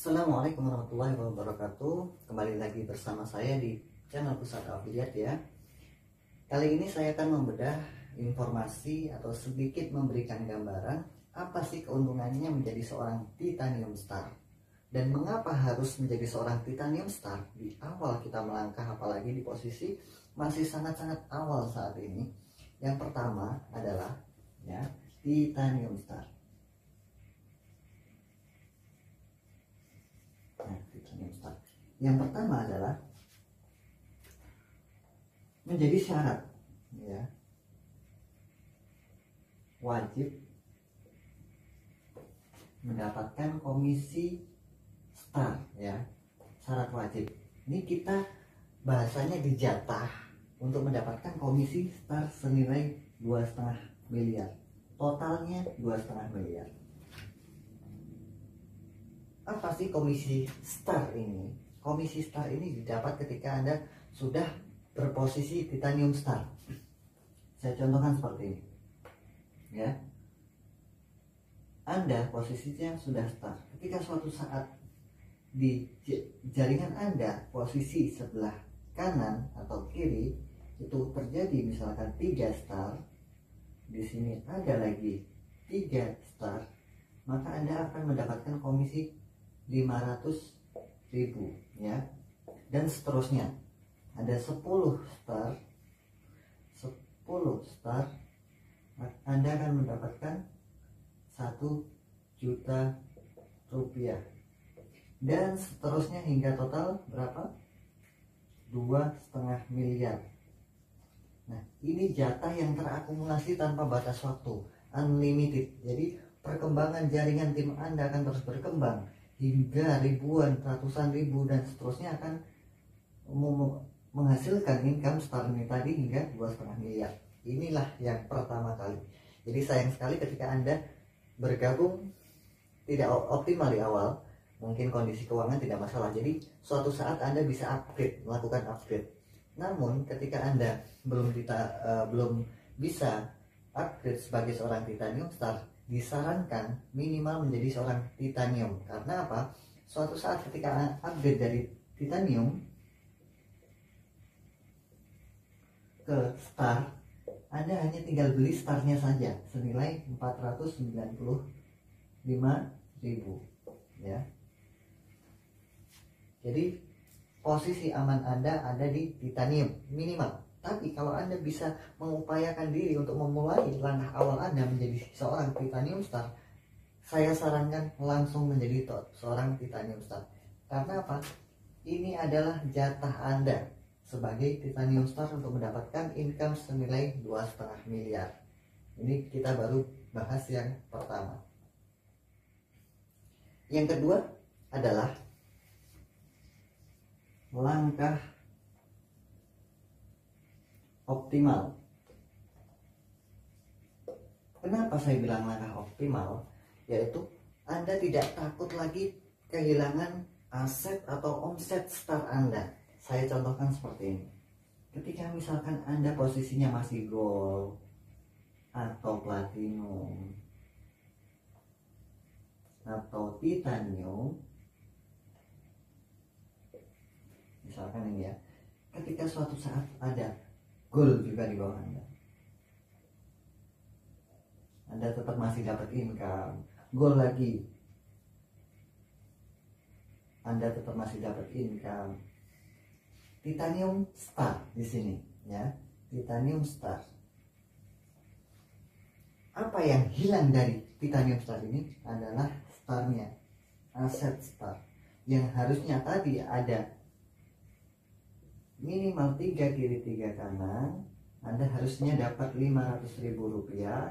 Assalamualaikum warahmatullahi wabarakatuh. Kembali lagi bersama saya di channel Pusat Afiliat ya. Kali ini saya akan membedah informasi atau sedikit memberikan gambaran apa sih keuntungannya menjadi seorang Titanium Star dan mengapa harus menjadi seorang Titanium Star di awal kita melangkah, apalagi di posisi masih sangat-sangat awal saat ini. Yang pertama adalah ya, Titanium Star. Yang pertama adalah menjadi syarat ya, wajib mendapatkan komisi star ya, syarat wajib. Ini kita bahasanya dijatah untuk mendapatkan komisi star senilai 2,5 miliar, totalnya 2,5 miliar. Apa sih komisi star ini? Komisi star ini didapat ketika Anda sudah berposisi Titanium Star. Saya contohkan seperti ini ya. Anda posisinya sudah star. Ketika suatu saat di jaringan Anda posisi sebelah kanan atau kiri itu terjadi misalkan 3 star, di sini ada lagi 3 star, maka Anda akan mendapatkan komisi 500.000 ya, dan seterusnya. Ada 10 star Anda akan mendapatkan 1 juta rupiah, dan seterusnya hingga total berapa? 2,5 miliar. Nah, ini jatah yang terakumulasi tanpa batas waktu, unlimited. Jadi perkembangan jaringan tim Anda akan terus berkembang hingga ribuan, ratusan ribu, dan seterusnya akan menghasilkan income star ini tadi hingga 2,5 miliar. Inilah yang pertama kali. Jadi sayang sekali ketika Anda bergabung tidak optimal di awal, mungkin kondisi keuangan tidak masalah, jadi suatu saat Anda bisa upgrade, melakukan upgrade. Namun ketika Anda belum bisa upgrade sebagai seorang Titanium Star, disarankan minimal menjadi seorang Titanium. Karena apa? Suatu saat ketika upgrade dari Titanium ke Star, Anda hanya tinggal beli starnya saja senilai 495.000 ya. Jadi posisi aman Anda ada di Titanium minimal. Tapi kalau Anda bisa mengupayakan diri untuk memulai langkah awal Anda menjadi seorang Titanium Star, saya sarankan langsung menjadi seorang Titanium Star. Karena apa? Ini adalah jatah Anda sebagai Titanium Star untuk mendapatkan income senilai 2,5 miliar. Ini kita baru bahas yang pertama. Yang kedua adalah langkah optimal. Kenapa saya bilang langkah optimal? Yaitu Anda tidak takut lagi kehilangan aset atau omset star Anda. Saya contohkan seperti ini. Ketika misalkan Anda posisinya masih gold atau platinum atau titanium, misalkan ini ya, ketika suatu saat ada gold juga di bawah Anda tetap masih dapat income. Gold lagi, Anda tetap masih dapat income. Titanium Star di sini ya, Titanium Star. Apa yang hilang dari Titanium Star ini adalah starnya, aset star yang harusnya tadi ada minimal 3 kiri 3 kanan. Anda harusnya dapat 500.000 rupiah,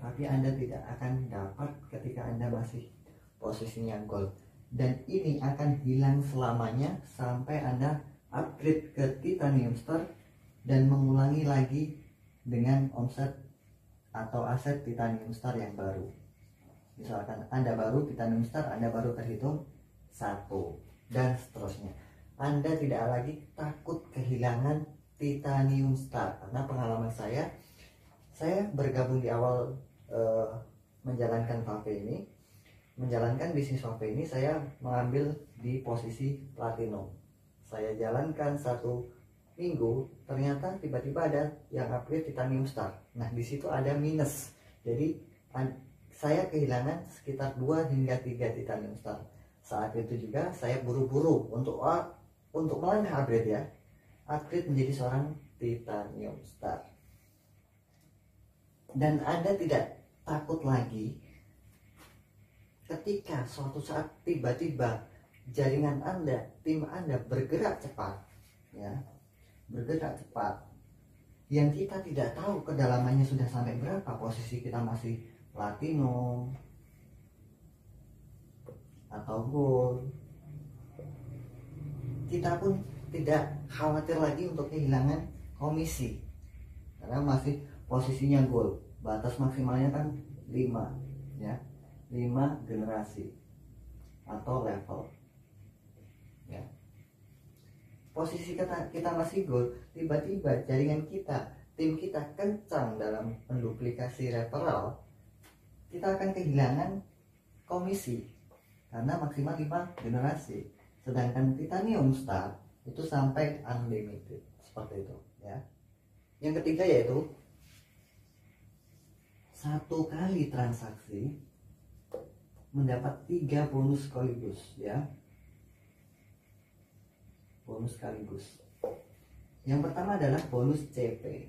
tapi Anda tidak akan dapat ketika Anda masih posisinya gold. Dan ini akan hilang selamanya sampai Anda upgrade ke Titanium Star dan mengulangi lagi dengan omset atau aset Titanium Star yang baru. Misalkan Anda baru Titanium Star, Anda baru terhitung 1, dan seterusnya. Anda tidak lagi takut kehilangan Titanium Star. Karena pengalaman saya bergabung di awal menjalankan vape ini, menjalankan bisnis Wave ini saya mengambil di posisi platinum. Saya jalankan 1 minggu, ternyata tiba-tiba ada yang upgrade titanium star. Nah, di situ ada minus. Jadi saya kehilangan sekitar 2 hingga 3 titanium star. Saat itu juga saya buru-buru untuk melangkah upgrade ya. Upgrade menjadi seorang titanium star. Dan Anda tidak takut lagi ketika suatu saat tiba-tiba jaringan Anda, tim Anda bergerak cepat, ya, bergerak cepat, yang kita tidak tahu kedalamannya sudah sampai berapa, posisi kita masih platinum atau gold, kita pun tidak khawatir lagi untuk kehilangan komisi karena masih posisinya gold. Batas maksimalnya kan 5 ya, 5 generasi atau level ya. Posisi kita masih gold, tiba-tiba jaringan kita, tim kita kencang dalam menduplikasi referral, kita akan kehilangan komisi karena maksimal 5 generasi. Sedangkan titanium star itu sampai unlimited, seperti itu ya. Yang ketiga yaitu 1 kali transaksi mendapat 3 bonus sekaligus ya. Bonus sekaligus. Yang pertama adalah bonus CP,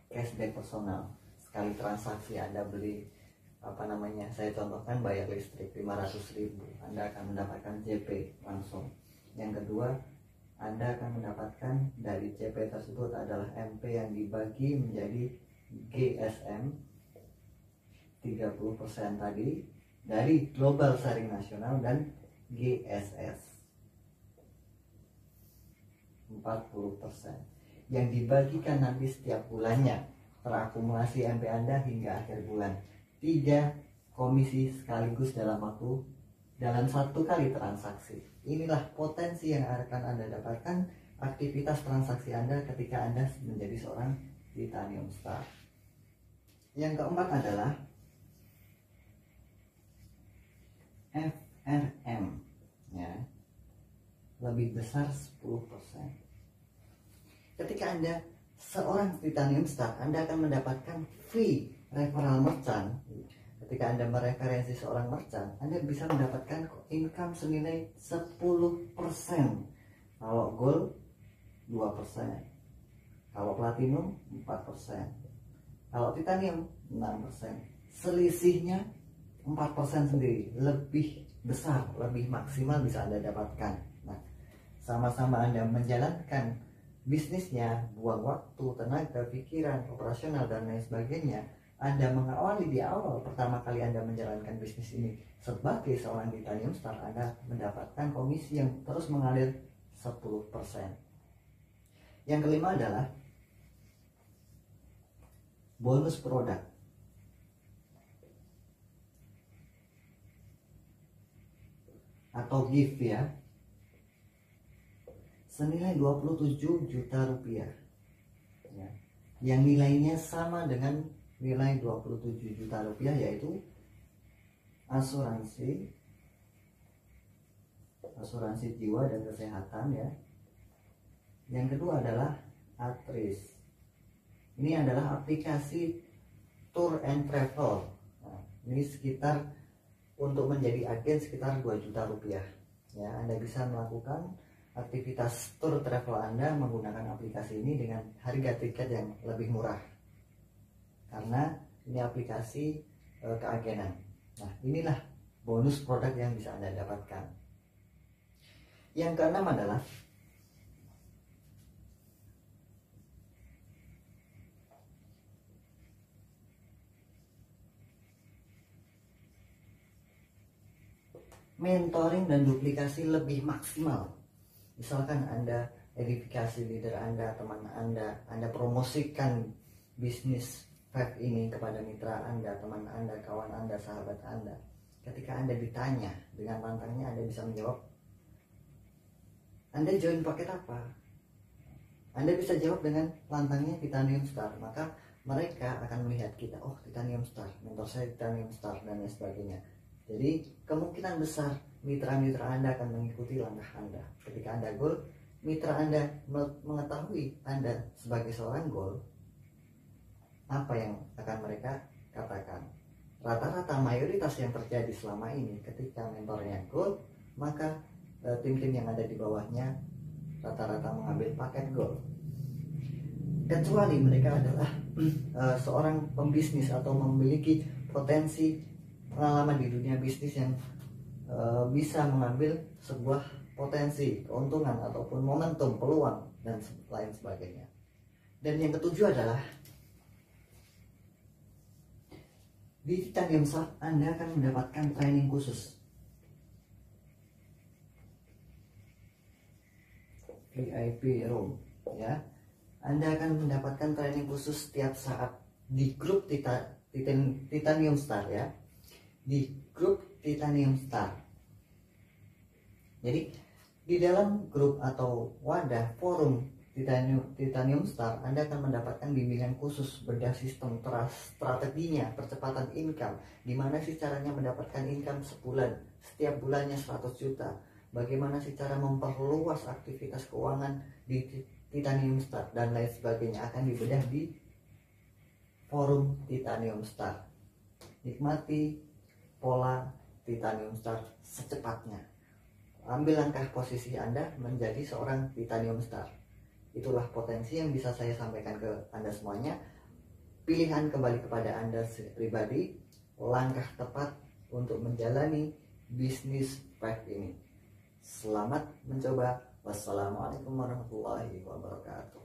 cashback personal. Sekali transaksi Anda beli saya contohkan bayar listrik 500.000, Anda akan mendapatkan CP langsung. Yang kedua, Anda akan mendapatkan dari CP tersebut adalah MP yang dibagi menjadi GSM 30% tadi dari Global Sharing Nasional dan GSS 40% yang dibagikan nanti setiap bulannya, terakumulasi MP Anda hingga akhir bulan. 3 komisi sekaligus dalam 1 kali transaksi. Inilah potensi yang akan Anda dapatkan aktivitas transaksi Anda ketika Anda menjadi seorang titanium star. Yang keempat adalah FRM ya, lebih besar 10%. Ketika Anda seorang titanium star, Anda akan mendapatkan free referral merchant. Ketika Anda mereferensi seorang merchant, Anda bisa mendapatkan income senilai 10%. Kalau gold 2%, kalau platinum 4%, kalau titanium 6%. Selisihnya 4% sendiri, lebih besar, lebih maksimal bisa Anda dapatkan. Nah, sama-sama Anda menjalankan bisnisnya, buang waktu, tenaga, pikiran, operasional dan lain sebagainya. Anda mengawali di awal pertama kali Anda menjalankan bisnis ini sebagai seorang titanium star, Anda mendapatkan komisi yang terus mengalir 10%. Yang kelima adalah bonus produk. Atau gift ya, senilai 27 juta rupiah ya, yang nilainya sama dengan nilai 27 juta rupiah, yaitu asuransi jiwa dan kesehatan ya. Yang kedua adalah Atris. Ini adalah aplikasi tour and travel. Nah, ini sekitar untuk menjadi agen sekitar 2 juta rupiah ya. Anda bisa melakukan aktivitas tour travel Anda menggunakan aplikasi ini dengan harga tiket yang lebih murah karena ini aplikasi keagenan. Nah, inilah bonus produk yang bisa Anda dapatkan. Yang keenam adalah mentoring dan duplikasi lebih maksimal. Misalkan Anda edifikasi leader Anda, teman Anda promosikan bisnis Wave ini kepada mitra Anda, teman Anda, kawan Anda, sahabat Anda. Ketika Anda ditanya dengan lantangnya, Anda bisa menjawab, Anda join paket apa? Anda bisa jawab dengan lantangnya titanium star, maka mereka akan melihat kita, oh titanium star, mentor saya titanium star dan lain sebagainya. Jadi kemungkinan besar mitra-mitra Anda akan mengikuti langkah Anda. Ketika Anda goal, mitra Anda mengetahui Anda sebagai seorang goal, apa yang akan mereka katakan? Rata-rata mayoritas yang terjadi selama ini ketika mentornya goal, maka tim-tim yang ada di bawahnya rata-rata mengambil paket goal. Kecuali mereka adalah seorang pembisnis atau memiliki potensi pengalaman di dunia bisnis yang bisa mengambil sebuah potensi, keuntungan ataupun momentum, peluang dan lain sebagainya. Dan yang ketujuh adalah di Titanium Star Anda akan mendapatkan training khusus. VIP room, ya. Anda akan mendapatkan training khusus setiap saat di grup Titanium Star, ya. Di grup Titanium Star. Jadi di dalam grup atau wadah forum Titanium Star, Anda akan mendapatkan bimbingan khusus bedah sistem strateginya, percepatan income, gimana sih caranya mendapatkan income sebulan, setiap bulannya 100 juta, bagaimana sih cara memperluas aktivitas keuangan di Titanium Star, dan lain sebagainya akan dibedah di forum Titanium Star. Nikmati pola Titanium Star secepatnya. Ambil langkah posisi Anda menjadi seorang Titanium Star. Itulah potensi yang bisa saya sampaikan ke Anda semuanya. Pilihan kembali kepada Anda pribadi, langkah tepat untuk menjalani bisnis path ini. Selamat mencoba. Wassalamualaikum warahmatullahi wabarakatuh.